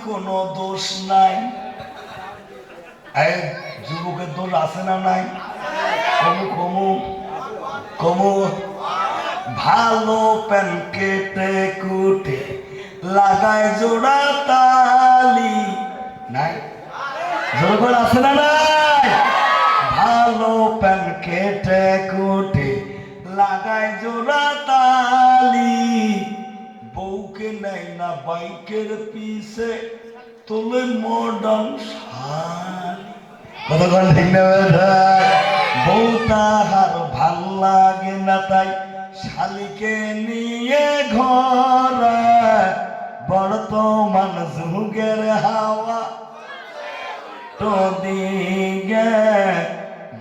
কোনো দোষ নাই। যুবকের দোষ আছে না নাই? কমু কমু কমু। ভালো প্যান কেটে কুটে লাগায় জোড়া তালি নাই? যুবক আছে না নাই? ভালো প্যান কেটে কুটে লাগায় জোড়া তালি, বউকে নেয় না বাইকের পিছে তোলে মডার্ন শাড়ি। কতক্ষণ ঠিক না বেটা? বউ তাহার ভাল লাগে না তাই শালিকে নিয়ে ঘরে, বর্তমান যুগের হাওয়া তো দিকে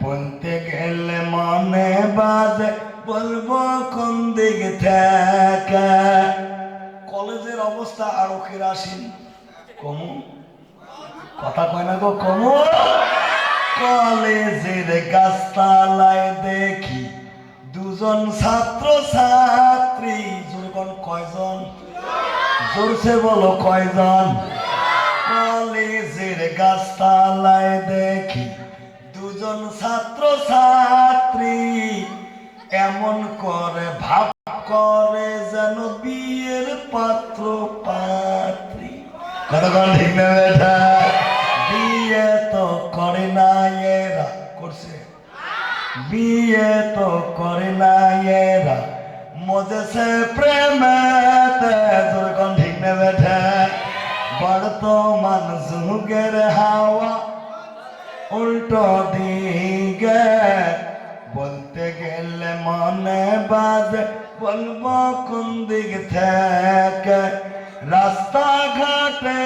বলতে গেলে মনে বাজে, বলবো কোন দিক থেকে। কলেজের অবস্থা আরো কেরাসিন। কমু কথা কয় না গো কমু। কলেজের গাছতলায় দেখি দুজন ছাত্র ছাত্রী। জোরকন কয়জন? জোরছে বলো কয়জন? কলেজের গাছতলায় দেখি দুজন ছাত্র ছাত্রী, এমন করে ভাব করে যেন বিয়ের পাত্র পাত্রী। কতক্ষণ ঠিক না বেটা? বিয়ে তো করে না এরা, করছে? বিয়ে তো করে না এরা, মজেছে প্রেমেতে। যখন ঠিক না বেটা? বর্তমান যুগের হাওয়া উল্টো দিকে, বলতে গেলে মনে বাজে, বলবো কোন দিক থেকে। রাস্তাঘাটে